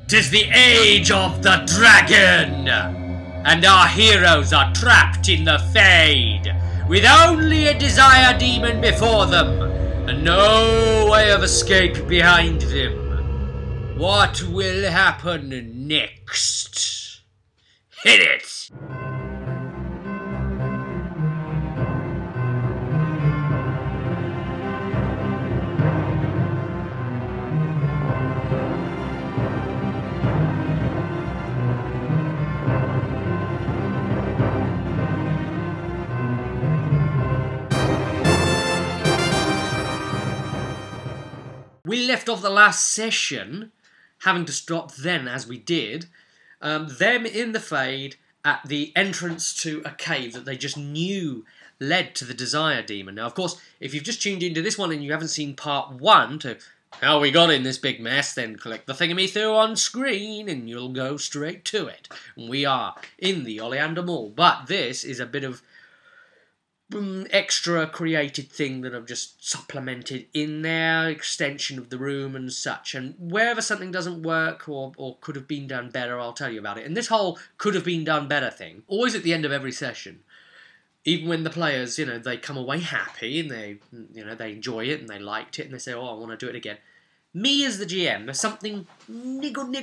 'Tis the age of the dragon, and our heroes are trapped in the Fade, with only a desire demon before them, and no way of escape behind them. What will happen next? Hit it! We left off the last session, having to stop then as we did, them in the Fade at the entrance to a cave that they just knew led to the Desire Demon. Now, of course, if you've just tuned into this one and you haven't seen part 1 to how we got in this big mess, then click the thingamy-thoo on screen and you'll go straight to it. And we are in the Oleander Mall, but this is a bit of extra created thing that I've just supplemented in there, extension of the room and such, and wherever something doesn't work or could have been done better, I'll tell you about it. And this whole could have been done better thing, always at the end of every session, even when the players, they come away happy and they enjoy it and they liked it and they say, oh, I want to do it again. Me as the GM, there's something niggles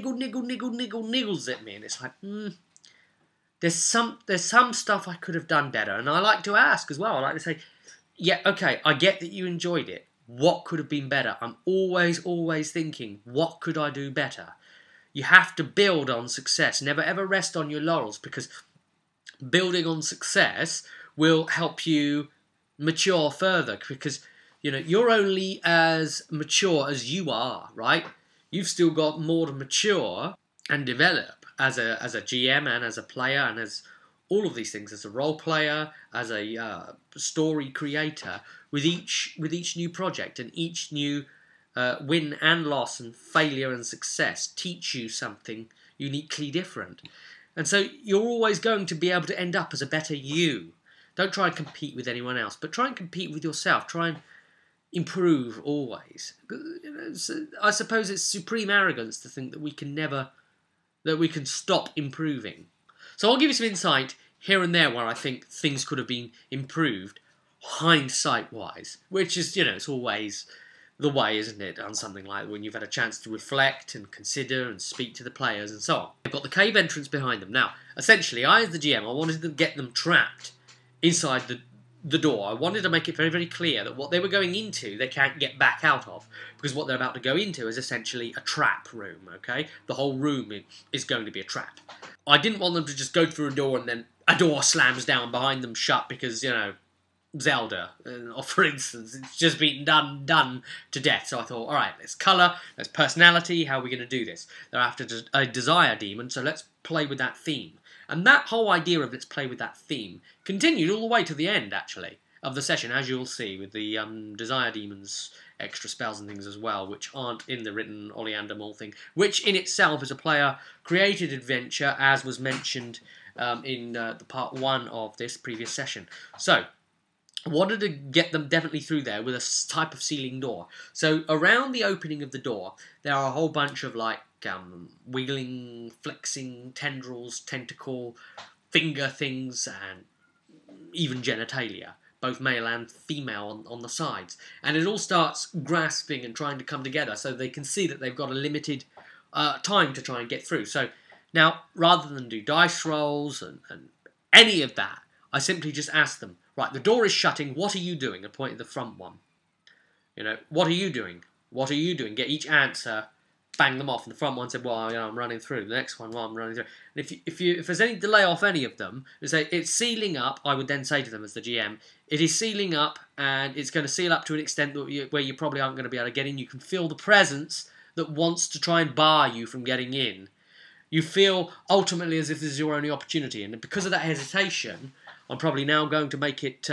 at me, and it's like, There's some stuff I could have done better, and I like to ask as well. I like to say, yeah, okay, I get that you enjoyed it. What could have been better? I'm always thinking, what could I do better? You have to build on success. Never ever rest on your laurels, because building on success will help you mature further, because you're only as mature as you are, right? You've still got more to mature and develop as a GM and as a player and as all of these things, as a role player, as a story creator, with each new project, and each new win and loss and failure and success teach you something uniquely different. And so you're always going to be able to end up as a better you. Don't try and compete with anyone else, but try and compete with yourself. Try and improve always. I suppose it's supreme arrogance to think that we can stop improving. So I'll give you some insight here and there where I think things could have been improved, hindsight-wise, which is, it's always the way, isn't it, on something like when you've had a chance to reflect and consider and speak to the players and so on. They've got the cave entrance behind them. Now, essentially, I, as the GM, I wanted to get them trapped inside the door. I wanted to make it very, very clear that what they were going into, they can't get back out of, because what they're about to go into is essentially a trap room, okay? The whole room is going to be a trap. I didn't want them to just go through a door and then a door slams down behind them shut because, Zelda, or for instance, it's just been done to death. So I thought, all right, let's colour, let's personality, how are we going to do this? They're after a desire demon, so let's play with that theme. And that whole idea of let's play with that theme continued all the way to the end, actually, of the session, as you'll see, with the Desire Demon's extra spells and things as well, which aren't in the written Oleander Mall thing, which in itself is a player-created adventure, as was mentioned in the part 1 of this previous session. So, I wanted to get them definitely through there with a type of ceiling door. So, around the opening of the door, there are a whole bunch of, wiggling, flexing tendrils, tentacle, finger things, and even genitalia, both male and female on the sides. And it all starts grasping and trying to come together so they can see that they've got a limited time to try and get through. So now, rather than do dice rolls and any of that, I simply just ask them, right, the door is shutting, what are you doing? I point at the front one. What are you doing? What are you doing? Get each answer, bang them off. And the front one said, well, I'm running through. The next one, well, I'm running through. And if there's any delay off any of them, they say, it's sealing up, I would then say to them as the GM, it is sealing up, and it's going to seal up to an extent that where you probably aren't going to be able to get in. You can feel the presence that wants to try and bar you from getting in. You feel ultimately as if this is your only opportunity. And because of that hesitation, I'm probably now going to make it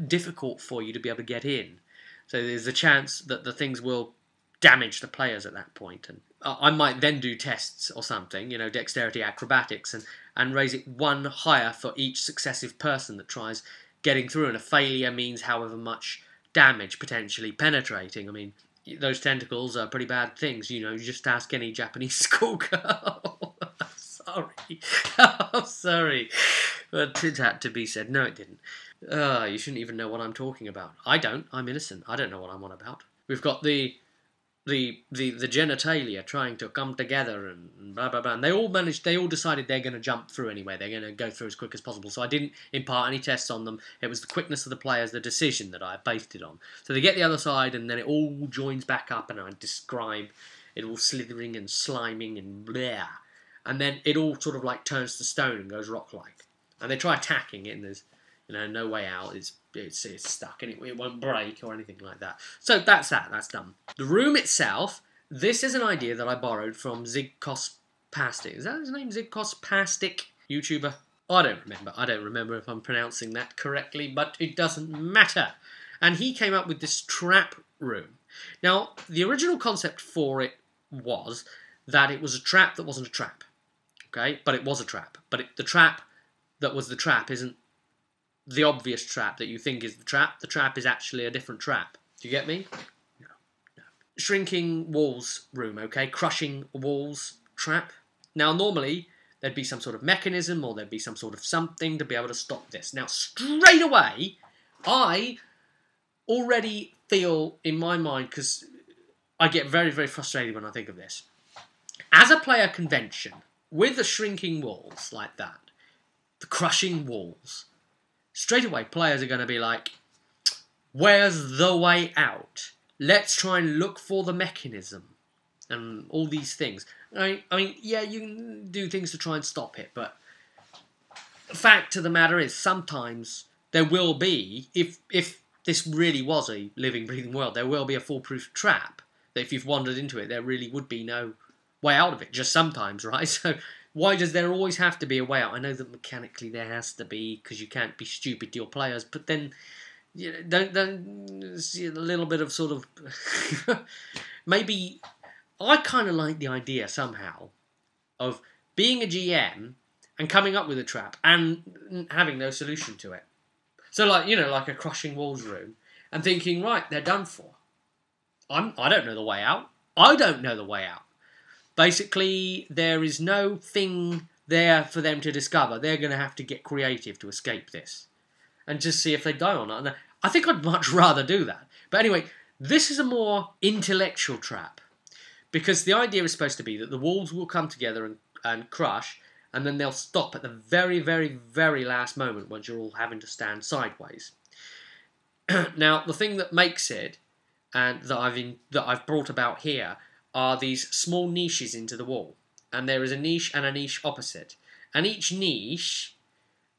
difficult for you to be able to get in. So there's a chance that the things will damage the players at that point. And I might then do tests or something, dexterity acrobatics, and raise it 1 higher for each successive person that tries getting through. And a failure means however much damage potentially penetrating. I mean, those tentacles are pretty bad things. You know, just ask any Japanese schoolgirl. Sorry. Oh, sorry. But it had to be said. No, it didn't. You shouldn't even know what I'm talking about. I don't. I'm innocent. I don't know what I'm on about. We've got the genitalia trying to come together and blah blah blah. And they all decided they're going to jump through anyway. They're going to go through as quick as possible. So I didn't impart any tests on them. It was the quickness of the players, the decision that I based it on. So they get the other side, and then it all joins back up, and I describe it all slithering and sliming and blah. And then it all sort of like turns to stone and goes rock-like. And they try attacking it, and there's no way out. It's stuck, and it won't break or anything like that. So that's that. That's done. The room itself, this is an idea that I borrowed from Zigkospastic. Is that his name? Zigkospastic YouTuber? I don't remember. I don't remember if I'm pronouncing that correctly, but it doesn't matter. And he came up with this trap room. Now, the original concept for it was that it was a trap that wasn't a trap. Okay? But it was a trap. But the trap that was the trap isn't the obvious trap that you think is the trap. The trap is actually a different trap. Do you get me? No. Shrinking walls room, okay? Crushing walls trap. Now, normally, there'd be some sort of mechanism or there'd be some sort of something to be able to stop this. Now, straight away, I already feel in my mind, because I get very, very frustrated when I think of this. As a player convention, with the shrinking walls like that, the crushing walls, straight away players are going to be like, where's the way out? Let's try and look for the mechanism and all these things. I mean, yeah, you can do things to try and stop it, but the fact of the matter is sometimes there will be, if this really was a living, breathing world, there will be a foolproof trap that if you've wandered into it, there really would be no way out of it, just sometimes, right? So why does there always have to be a way out? I know that mechanically there has to be, because you can't be stupid to your players, but then don't see a little bit of sort of maybe I kind of like the idea somehow of being a GM and coming up with a trap and having no solution to it. So like a crushing walls room and thinking, right, they're done for. I don't know the way out. I don't know the way out. Basically, there is no thing there for them to discover. They're going to have to get creative to escape this. And just see if they die or not. And I think I'd much rather do that. But anyway, this is a more intellectual trap. Because the idea is supposed to be that the walls will come together and crush, and then they'll stop at the very, very, very last moment once you're all having to stand sideways. Now, the thing that makes it, and that I've brought about here, are these small niches into the wall. And there is a niche and a niche opposite. And each niche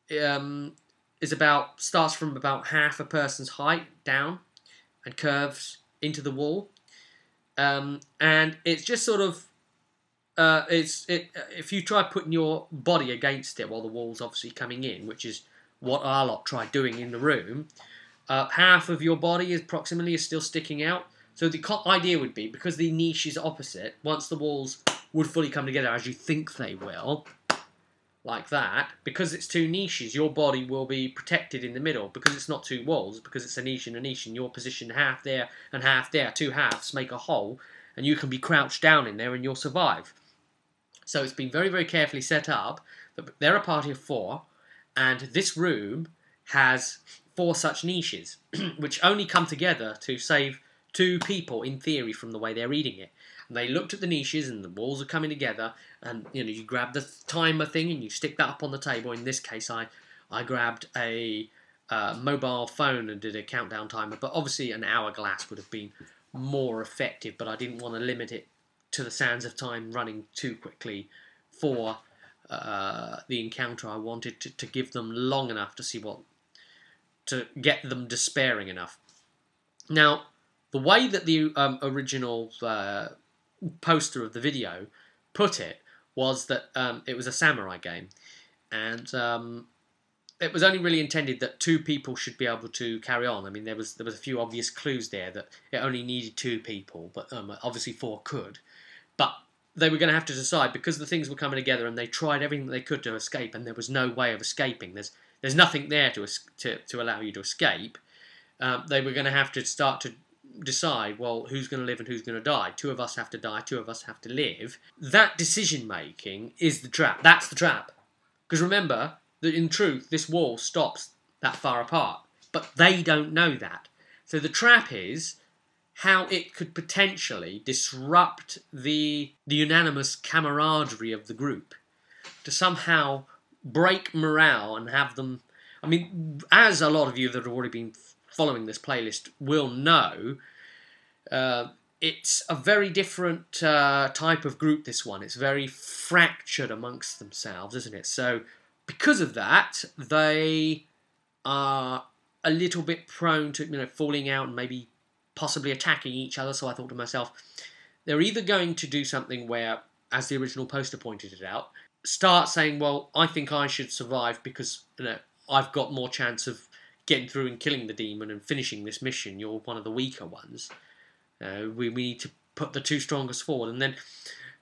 starts from about half a person's height down and curves into the wall. And it's just sort of if you try putting your body against it while the wall's obviously coming in, which is what our lot tried doing in the room, half of your body approximately is still sticking out. So the idea would be, because the niche is opposite, once the walls would fully come together as you think they will, like that, because it's two niches, your body will be protected in the middle, because it's not two walls, because it's a niche, and your position half there and half there, two halves make a hole, and you can be crouched down in there and you'll survive. So it's been very, very carefully set up. They're a party of 4, and this room has 4 such niches, which only come together to save 2 people, in theory, from the way they're reading it. And they looked at the niches, and the walls are coming together, and you grab the timer thing and you stick that up on the table. In this case, I grabbed a mobile phone and did a countdown timer, but obviously an hourglass would have been more effective, but I didn't want to limit it to the sands of time running too quickly for the encounter. I wanted to give them long enough to get them despairing enough. Now, the way that the original poster of the video put it was that it was a samurai game, and it was only really intended that 2 people should be able to carry on. I mean, there was a few obvious clues there that it only needed 2 people, but obviously 4 could. But they were going to have to decide, because the things were coming together, and they tried everything that they could to escape, and there was no way of escaping. There's nothing there to allow you to escape. They were going to have to start to decide, well, who's going to live and who's going to die. 2 of us have to die, 2 of us have to live. That decision-making is the trap. That's the trap. Because remember, that in truth, this wall stops that far apart. But they don't know that. So the trap is how it could potentially disrupt the unanimous camaraderie of the group. To somehow break morale and have them... I mean, as a lot of you that have already been following this playlist will know, it's a very different type of group, this one. It's very fractured amongst themselves, isn't it? So, because of that, they are a little bit prone to, falling out and maybe possibly attacking each other. So I thought to myself, they're either going to do something where, as the original poster pointed it out, start saying, well, I think I should survive because, I've got more chance of getting through and killing the demon and finishing this mission. You're one of the weaker ones. We need to put the 2 strongest forward. And then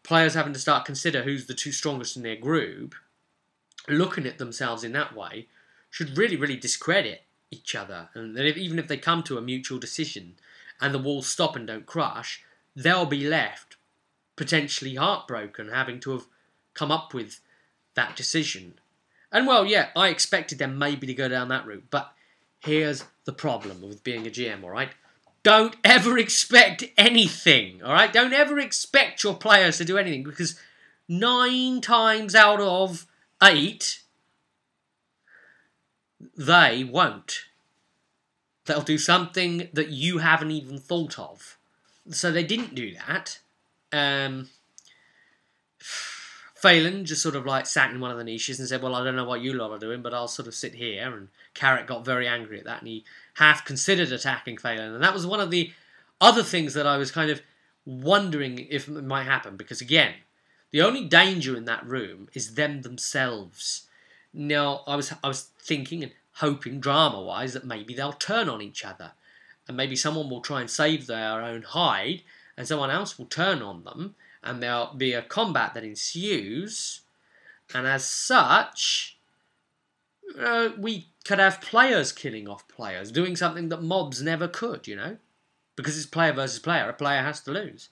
players having to start consider who's the 2 strongest in their group, looking at themselves in that way, should really, really discredit each other. And then even if they come to a mutual decision and the walls stop and don't crush, they'll be left potentially heartbroken, having to have come up with that decision. And well, yeah, I expected them maybe to go down that route, but here's the problem with being a GM, alright? Don't ever expect anything, alright? Don't ever expect your players to do anything, because 9 times out of 8, they won't. They'll do something that you haven't even thought of. So they didn't do that. Phelan just sort of like sat in one of the niches and said, well, I don't know what you lot are doing, but I'll sort of sit here. And Carrot got very angry at that, and he half considered attacking Phelan. And that was one of the other things that I was kind of wondering if it might happen, because again, the only danger in that room is them themselves. Now, I was thinking and hoping, drama-wise, that maybe they'll turn on each other. And maybe someone will try and save their own hide, and someone else will turn on them, and there'll be a combat that ensues, and as such, we could have players killing off players, doing something that mobs never could, because it's player versus player. A player has to lose.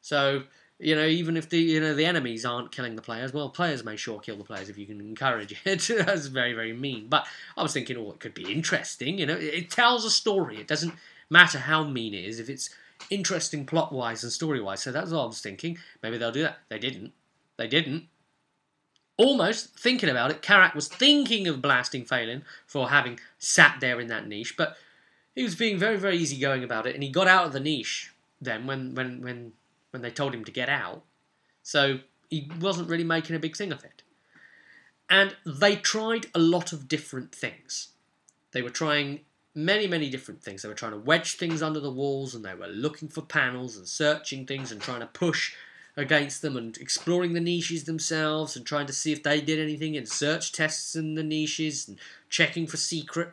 So, even if the enemies aren't killing the players, well, players may sure kill the players if you can encourage it. That's very, very mean. But I was thinking, it could be interesting. It tells a story. It doesn't matter how mean it is if it's interesting plot-wise and story-wise. So that's what I was thinking. Maybe they'll do that. They didn't. They didn't. Almost thinking about it, Karak was thinking of blasting Phelan for having sat there in that niche, but he was being very, very easygoing about it, and he got out of the niche then when they told him to get out. So he wasn't really making a big thing of it. And they tried a lot of different things. They were trying many, many different things. They were trying to wedge things under the walls, and they were looking for panels and searching things and trying to push against them and exploring the niches themselves and trying to see if they did anything and search tests in the niches and checking for secret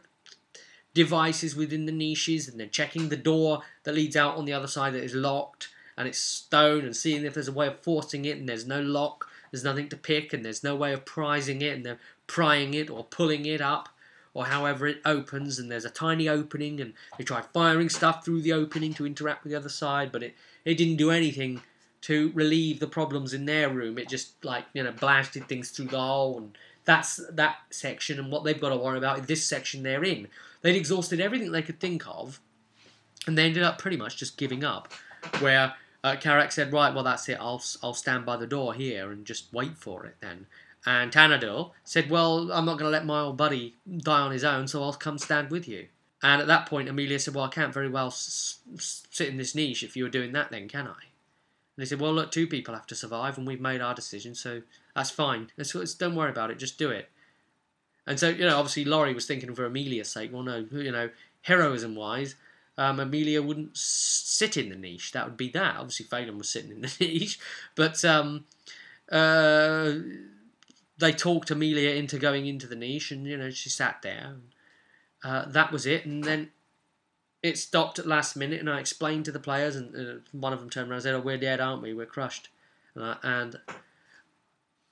devices within the niches and then checking the door that leads out on the other side that is locked and it's stone and seeing if there's a way of forcing it and there's no lock, there's nothing to pick and there's no way of prizing it and they're prying it or pulling it up or however it opens and there's a tiny opening and they tried firing stuff through the opening to interact with the other side, but it didn't do anything to relieve the problems in their room. It just, blasted things through the hole, and that's that section, and what they've got to worry about is this section they're in. They'd exhausted everything they could think of, and they ended up pretty much just giving up, where Karak said, right, well, that's it, I'll stand by the door here and just wait for it then. And Tanadil said, well, I'm not going to let my old buddy die on his own, so I'll come stand with you. And at that point, Amelia said, well, I can't very well sit in this niche if you were doing that then, can I? And they said, well, look, 2 people have to survive, and we've made our decision, so that's fine. Don't worry about it, just do it. And so, obviously Laurie was thinking for Amelia's sake, well, no, heroism-wise, Amelia wouldn't sit in the niche. That would be that. Obviously, Phelan was sitting in the niche, but they talked Amelia into going into the niche, and, she sat there. And, that was it, and then it stopped at last minute, and I explained to the players, and one of them turned around and said, oh, we're dead, aren't we? We're crushed. And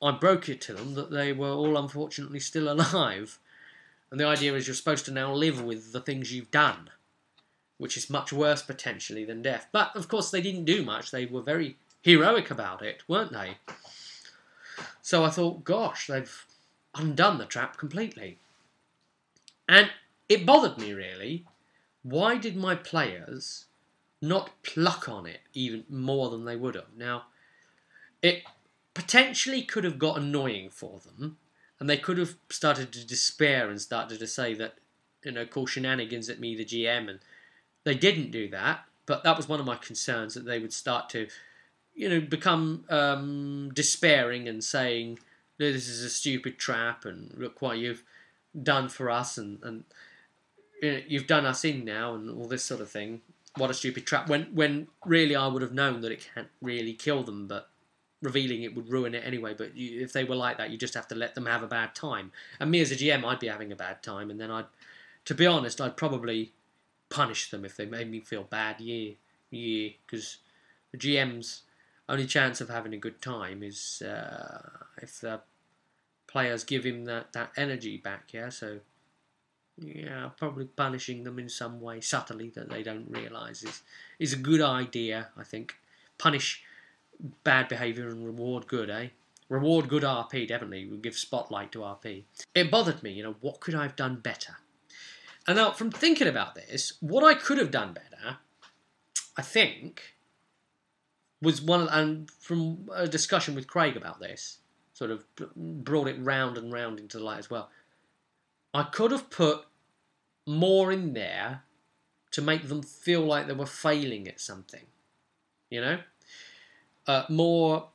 I broke it to them that they were all unfortunately still alive. And the idea is you're supposed to now live with the things you've done. which is much worse potentially than death. But of course they didn't do much. They were very heroic about it, weren't they? So I thought, gosh, they've undone the trap completely. And it bothered me, really. Why did my players not pluck on it even more than they would have? Now, it potentially could have got annoying for them, and they could have started to despair and started to say that, call shenanigans at me, the GM, and they didn't do that. But that was one of my concerns, that they would start to, become despairing and saying, this is a stupid trap, and look what you've done for us, and you've done us in now, and all this sort of thing. What a stupid trap. When really I would have known that it can't really kill them, but revealing it would ruin it anyway. But if they were like that, you just have to let them have a bad time. And me as a GM, I'd be having a bad time, and then to be honest, I'd probably punish them if they made me feel bad. Yeah, because the GM's only chance of having a good time is if the players give him that energy back. Yeah, so yeah, probably punishing them in some way subtly that they don't realise is a good idea. I think punish bad behaviour and reward good, eh? Reward good RP, definitely. We'll give spotlight to RP. It bothered me, what could I have done better? And now, from thinking about this, what I could have done better, I think, was and from a discussion with Craig about this, sort of brought it round and round into the light as well. I could have put more in there to make them feel like they were failing at something, more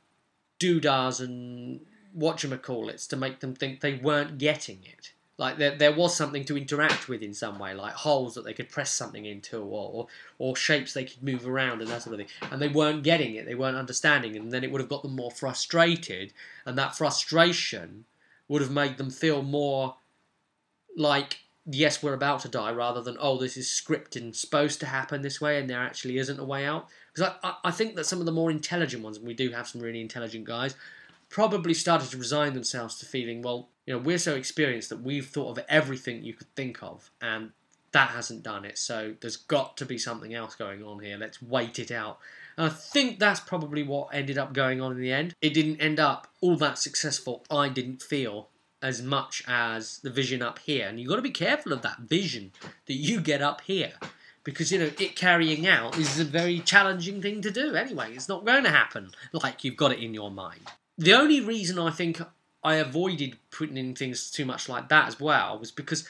doodahs and whatchamacallits to make them think they weren't getting it. Like there was something to interact with in some way, like holes that they could press something into, or shapes they could move around and that sort of thing. And they weren't getting it, they weren't understanding, and then it would have got them more frustrated, and that frustration would have made them feel more like, yes, we're about to die, rather than, oh, this is scripted and supposed to happen this way, and there actually isn't a way out. Because I think that some of the more intelligent ones, and we do have some really intelligent guys, probably started to resign themselves to feeling, well, we're so experienced that we've thought of everything you could think of, and that hasn't done it, so there's got to be something else going on here. Let's wait it out. And I think that's probably what ended up going on in the end. It didn't end up all that successful, I didn't feel, as much as the vision up here. And you've got to be careful of that vision that you get up here. Because, it carrying out is a very challenging thing to do anyway. It's not going to happen like you've got it in your mind. The only reason I think I avoided putting in things too much like that as well was because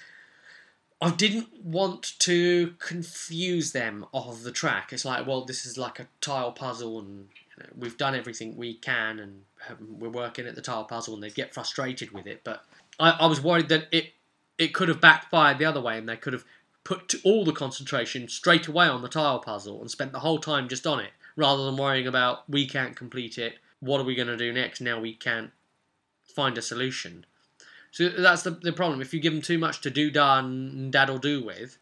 I didn't want to confuse them of the track. It's like, well, this is like a tile puzzle, and we've done everything we can, and we're working at the tile puzzle, and they get frustrated with it. But I was worried that it could have backfired the other way, and they could have put all the concentration straight away on the tile puzzle and spent the whole time just on it, rather than worrying about, we can't complete it, what are we going to do next, now we can't find a solution. So that's the problem. If you give them too much to do, and daddle-do with,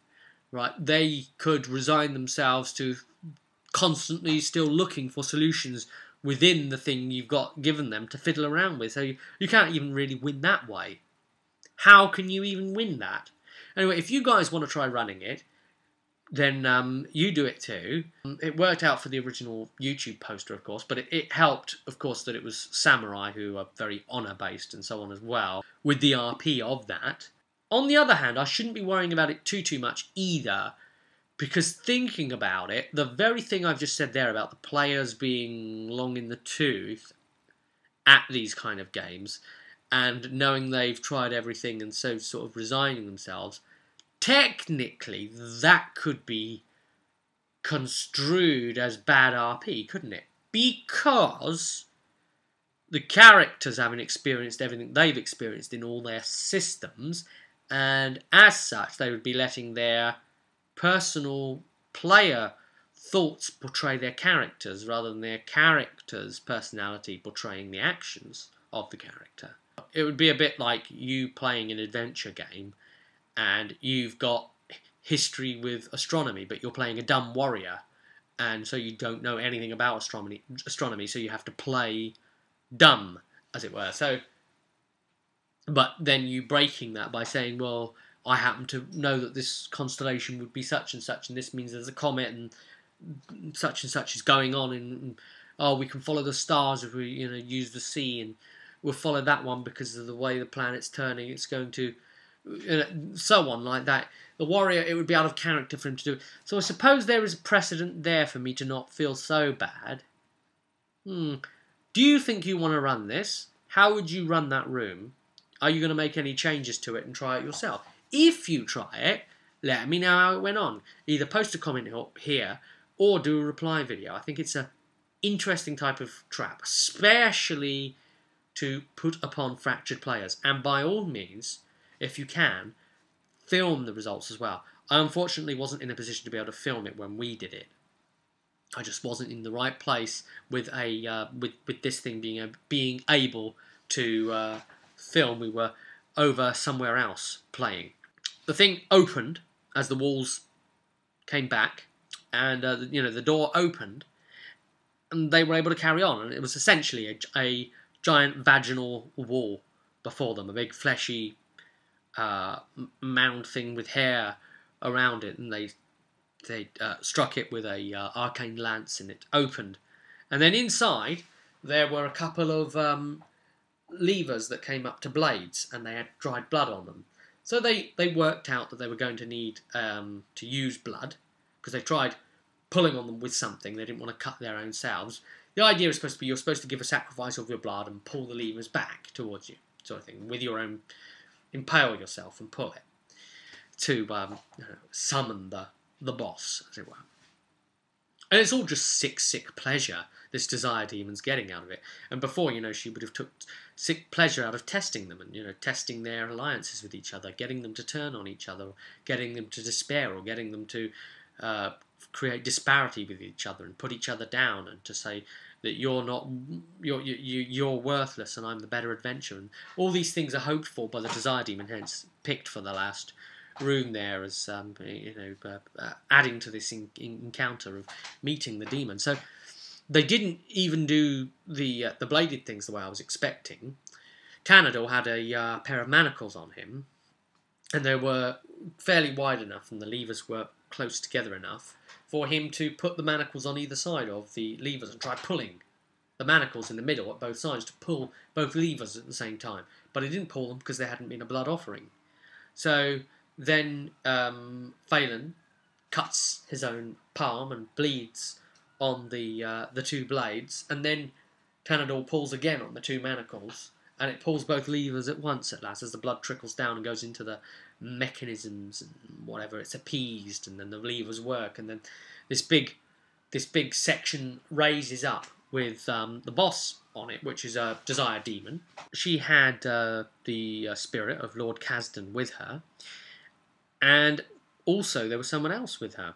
right, they could resign themselves to constantly still looking for solutions within the thing you've got given them to fiddle around with. So you can't even really win that way. How can you even win that? Anyway, if you guys want to try running it, then you do it too. It worked out for the original YouTube poster, of course, but it helped, of course, that it was Samurai, who are very honour-based and so on as well, with the RP of that. On the other hand, I shouldn't be worrying about it too much either, because thinking about it, the very thing I've just said there about the players being long in the tooth at these kind of games, and knowing they've tried everything and so sort of resigning themselves, technically that could be construed as bad RP, couldn't it? Because the characters haven't experienced everything they've experienced in all their systems, and as such they would be letting their personal player thoughts portray their characters rather than their character's personality portraying the actions of the character. It would be a bit like you playing an adventure game and you've got history with astronomy, but you're playing a dumb warrior, and so you don't know anything about astronomy, so you have to play dumb, as it were. So, but then you breaking that by saying, well, I happen to know that this constellation would be such, and this means there's a comet, and such is going on, and oh, we can follow the stars if we use the sea, and we'll follow that one because of the way the planet's turning. It's going to, so on like that. The warrior, it would be out of character for him to do it. So I suppose there is a precedent there for me to not feel so bad. Do you think you want to run this? How would you run that room? Are you going to make any changes to it and try it yourself? If you try it, let me know how it went on. Either post a comment here or do a reply video. I think it's an interesting type of trap, especially to put upon fractured players. And by all means, if you can, film the results as well. I unfortunately wasn't in a position to be able to film it when we did it. I just wasn't in the right place with with this thing being able to film. We were over somewhere else playing. The thing opened as the walls came back, and the door opened, and they were able to carry on. And it was essentially a giant vaginal wall before them, a big fleshy mound thing with hair around it, and they struck it with a arcane lance, and it opened. And then inside there were a couple of levers that came up to blades, and they had dried blood on them. So they worked out that they were going to need to use blood, because they tried pulling on them with something. They didn't want to cut their own selves. The idea is supposed to be you're supposed to give a sacrifice of your blood and pull the levers back towards you, sort of thing, with your own, impale yourself and pull it to summon the boss, as it were. And it's all just sick pleasure this desire demon's getting out of it. And before, she would have took sick pleasure out of testing them, and testing their alliances with each other, getting them to turn on each other, getting them to despair, or getting them to create disparity with each other and put each other down, and to say that you're worthless and I'm the better adventurer. And all these things are hoped for by the desire demon, hence picked for the last room there as adding to this encounter of meeting the demon. So they didn't even do the bladed things the way I was expecting. Tanador had a pair of manacles on him, and they were fairly wide enough, and the levers were close together enough for him to put the manacles on either side of the levers and try pulling the manacles in the middle at both sides to pull both levers at the same time. But he didn't pull them because there hadn't been a blood offering. So then Phelan cuts his own palm and bleeds on the two blades, and then Tanador pulls again on the two manacles, and it pulls both levers at once at last as the blood trickles down and goes into the mechanisms and whatever. It's appeased, and then the levers work, and then this big section raises up with the boss on it, which is a desire demon. She had the spirit of Lord Kasdan with her, and also there was someone else with her,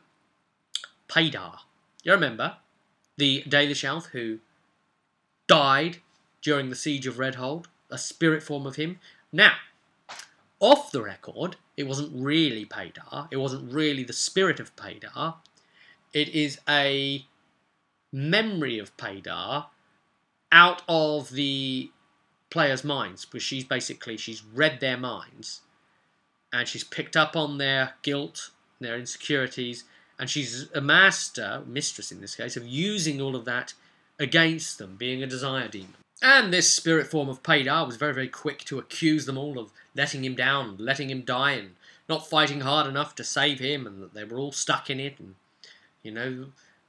Paydar. You remember the Dalish elf who died during the siege of Redhold, a spirit form of him. Now, off the record, it wasn't really Paydar. It wasn't really the spirit of Paydar. It is a memory of Paydar out of the players' minds, because she's read their minds, and she's picked up on their guilt, their insecurities, and she's a mistress in this case, of using all of that against them, being a desire demon. And this spirit form of Paydar was very, very quick to accuse them all of letting him down, letting him die, and not fighting hard enough to save him, and that they were all stuck in it, and,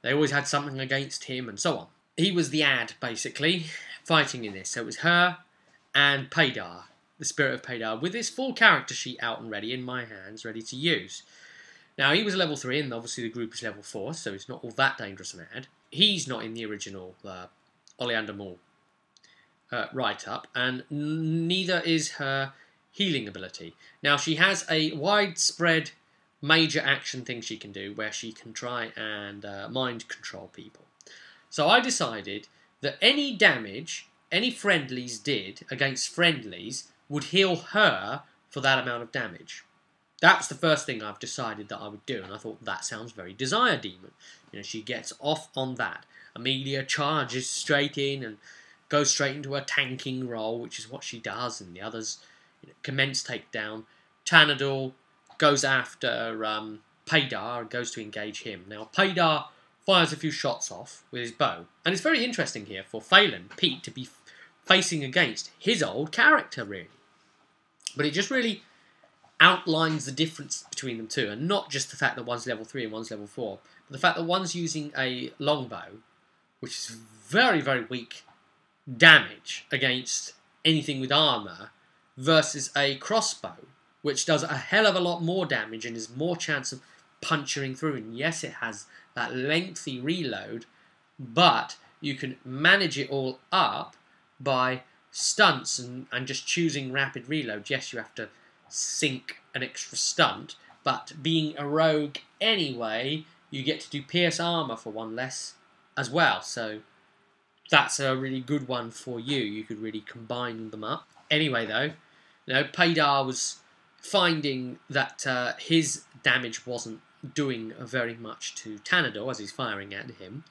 they always had something against him, and so on. He was the ad, basically, fighting in this. So it was her and Paydar, the spirit of Paydar, with his full character sheet out and ready in my hands, ready to use. Now, he was level 3, and obviously the group is level 4, so it's not all that dangerous an ad. He's not in the original Oleander Mall write-up, and neither is her healing ability. Now, she has a widespread major action thing she can do, where she can try and mind control people. So I decided that any damage any friendlies did against friendlies would heal her for that amount of damage. That's the first thing I've decided that I would do, and I thought that sounds very Desire Demon. She gets off on that. Amelia charges straight in and goes straight into a tanking role, which is what she does, and the others commence takedown. Tanador goes after Paydar and goes to engage him. Now, Paydar fires a few shots off with his bow. And it's very interesting here for Phelan, Pete, to be facing against his old character, really. But it just really outlines the difference between them two. And not just the fact that one's level 3 and one's level 4. But the fact that one's using a longbow, which is very, very weak damage against anything with armour, versus a crossbow, which does a hell of a lot more damage and is more chance of puncturing through. And yes, it has that lengthy reload, but you can manage it all up by stunts and just choosing rapid reload. Yes, you have to sink an extra stunt, but being a rogue anyway, you get to do pierce armour for one less as well. So that's a really good one for you. You could really combine them up. Anyway, though, Paydar was finding that his damage wasn't doing very much to Tanador as he's firing at him.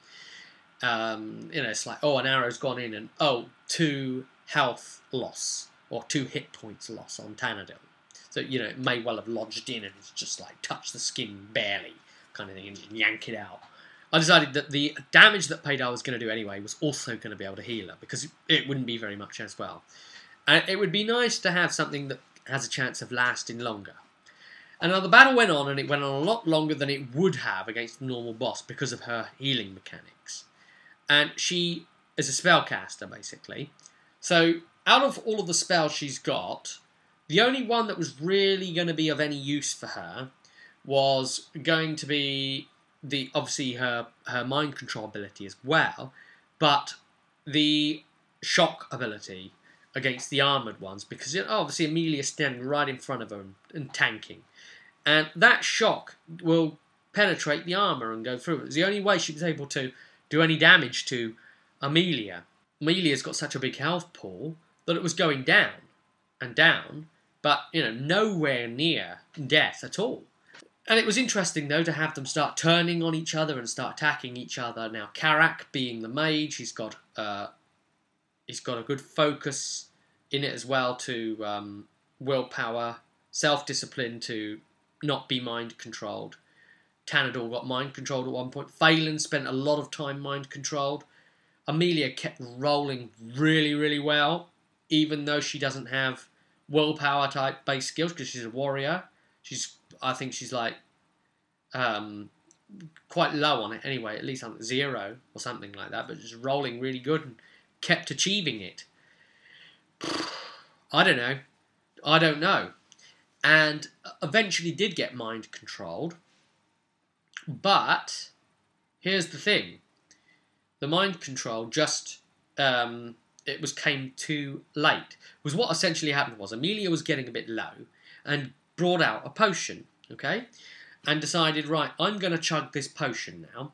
It's like, oh, an arrow's gone in and, 2 health loss or 2 hit points loss on Tanador. So, it may well have lodged in and it's just like touched the skin barely kind of thing and just yank it out. I decided that the damage that Paydar was going to do anyway was also going to be able to heal her because it wouldn't be very much as well. And it would be nice to have something that has a chance of lasting longer. And now the battle went on, and it went on a lot longer than it would have against the normal boss because of her healing mechanics. And she is a spellcaster, basically. So, out of all of the spells she's got, the only one that was really going to be of any use for her was going to be obviously her mind control ability as well, but the shock ability against the armoured ones, because obviously Amelia's standing right in front of her and tanking. And that shock will penetrate the armour and go through it. It's the only way she was able to do any damage to Amelia. Amelia's got such a big health pool that it was going down and down, but, nowhere near death at all. And it was interesting, though, to have them start turning on each other and start attacking each other. Now, Karak, being the mage, he's got a good focus in it as well to willpower, self-discipline to not be mind-controlled. Tanador got mind-controlled at one point. Phelan spent a lot of time mind-controlled. Amelia kept rolling really, really well, even though she doesn't have willpower type base skills because she's a warrior. I think she's like quite low on it anyway, at least on 0 or something like that, but just rolling really good and kept achieving it. I don't know. And eventually did get mind controlled. But here's the thing. The mind control just came too late. Because what essentially happened was Amelia was getting a bit low and brought out a potion, okay? And decided, right, I'm going to chug this potion now.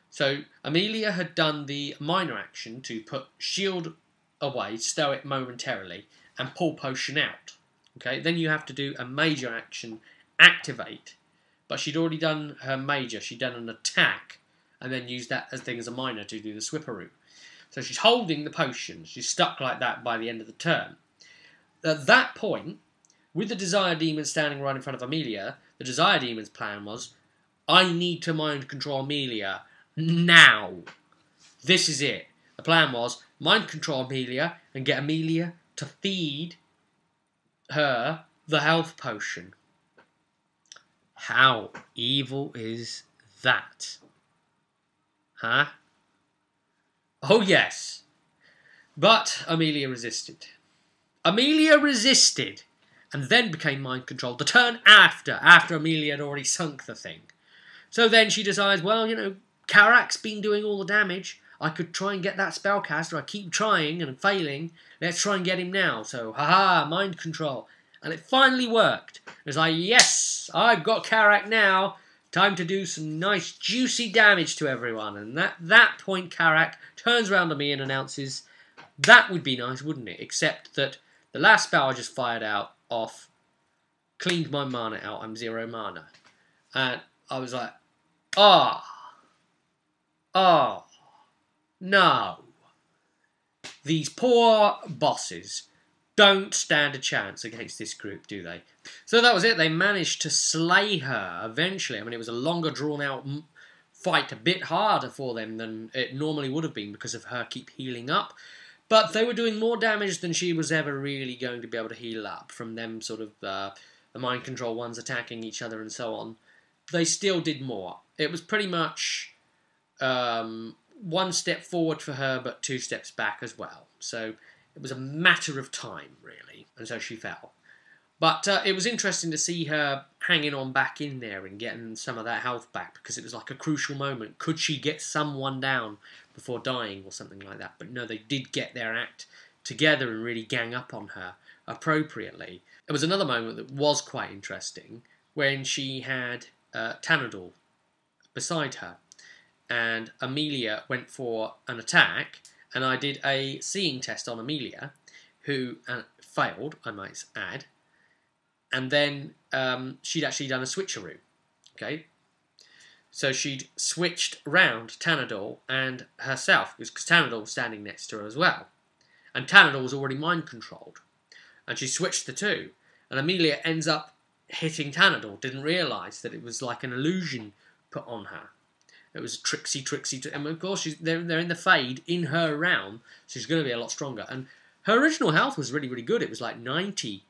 So Amelia had done the minor action to put shield away, stow it momentarily, and pull potion out. Okay, then you have to do a major action, activate. But she'd already done her major. She'd done an attack, and then used that as a minor to do the swipperoo. So she's holding the potion. She's stuck like that by the end of the turn. At that point, with the Desire Demon standing right in front of Amelia, the Desire Demon's plan was, I need to mind control Amelia now. This is it. The plan was, mind control Amelia and get Amelia to feed her the health potion. How evil is that? Huh? Oh yes. But Amelia resisted. Amelia resisted and then became mind controlled the turn after Amelia had already sunk the thing. So then she decides, well, Karak's been doing all the damage. I could try and get that spellcaster. I keep trying and failing. Let's try and get him now. So, haha, mind control. And it finally worked. It's like, yes, I've got Karak now. Time to do some nice, juicy damage to everyone. And at that point, Karak turns around to me and announces, that would be nice, wouldn't it? Except that the last spell I just fired off cleaned my mana out. I'm 0 mana. And I was like, oh, no. These poor bosses don't stand a chance against this group, do they? So that was it. They managed to slay her eventually. I mean, it was a longer, drawn-out fight, a bit harder for them than it normally would have been because of her keep healing up. But they were doing more damage than she was ever really going to be able to heal up from them sort of the mind control ones attacking each other and so on. They still did more. It was pretty much one step forward for her, but 2 steps back as well. So it was a matter of time, really, and so she fell. But it was interesting to see her hanging on back in there and getting some of that health back, because it was like a crucial moment. Could she get someone down before dying or something like that? But no, they did get their act together and really gang up on her appropriately. There was another moment that was quite interesting when she had Tanador beside her, and Amelia went for an attack, and I did a seeing test on Amelia, who failed, I might add, and then she'd actually done a switcheroo, okay? So she'd switched round Tanador and herself, because Tanador was standing next to her as well, and Tanador was already mind-controlled, and she switched the two, and Amelia ends up hitting Tanador, didn't realise that it was like an illusion put on her. It was tricksy, and of course they're in the fade in her realm, so she's going to be a lot stronger. And her original health was really, really good. It was like 90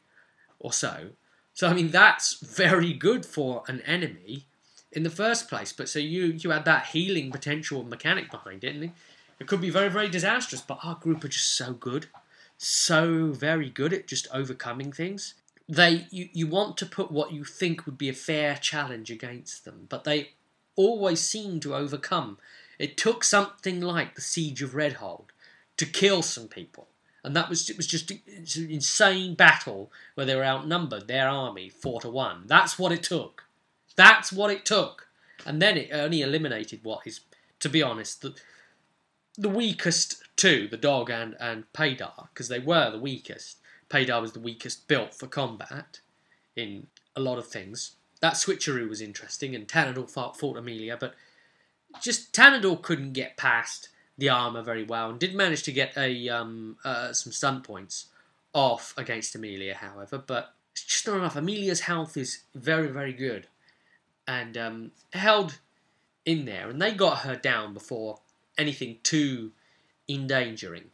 or so. So I mean, that's very good for an enemy in the first place. But so you had that healing potential mechanic behind it, and it could be very, very disastrous. But our group are just so good, so very good at just overcoming things. You want to put what you think would be a fair challenge against them, but they always seem to overcome. It took something like the Siege of Redhold to kill some people, and it was just an insane battle where they were outnumbered, their army 4-1. That's what it took. That's what it took. And then it only eliminated what is, to be honest, the weakest two, the dog and Paydar, because they were the weakest. Paydar was the weakest built for combat in a lot of things. That switcheroo was interesting, and Tanador fought Amelia, but just Tanador couldn't get past the armour very well, and did manage to get some stun points off against Amelia, however, but it's just not enough. Amelia's health is very, very good, and held in there, and they got her down before anything too endangering.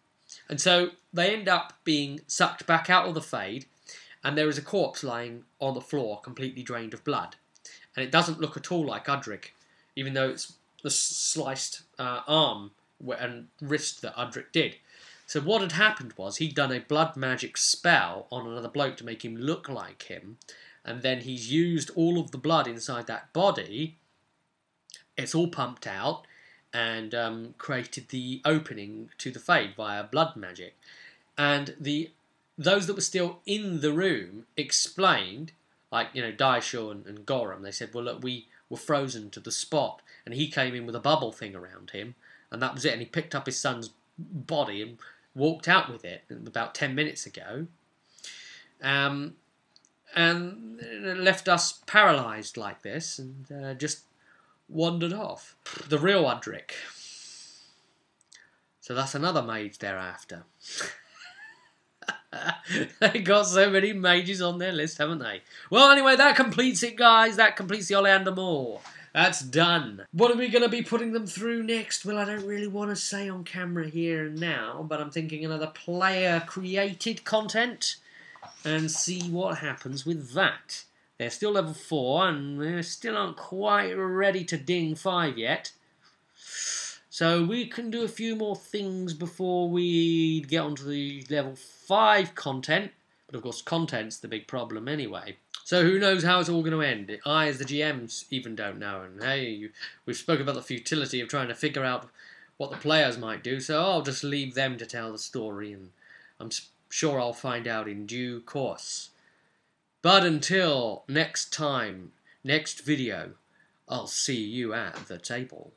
And so they end up being sucked back out of the fade, and there is a corpse lying on the floor, completely drained of blood. And it doesn't look at all like Udric, even though it's the sliced arm and wrist that Udric did. So what had happened was he'd done a blood magic spell on another bloke to make him look like him, and then he's used all of the blood inside that body. It's all pumped out, and created the opening to the fade via blood magic. And those that were still in the room explained, like, you know, Daisho and Gorum, they said, well, look, we were frozen to the spot, and he came in with a bubble thing around him, and that was it, and he picked up his son's body and walked out with it about 10 minutes ago, and it left us paralysed like this, and just wandered off. The real Udric. So that's another mage thereafter. They got so many mages on their list, haven't they? Well, anyway, that completes it, guys. That completes the Oleander Moor. That's done. What are we going to be putting them through next? Well, I don't really want to say on camera here and now, but I'm thinking another player-created content and see what happens with that. They're still level 4, and they still aren't quite ready to ding 5 yet. So we can do a few more things before we get onto the level 5 content. But of course, content's the big problem anyway. So who knows how it's all going to end? I, as the GMs, even don't know. And hey, we've spoken about the futility of trying to figure out what the players might do. So I'll just leave them to tell the story, and I'm sure I'll find out in due course. But until next time, next video, I'll see you at the table.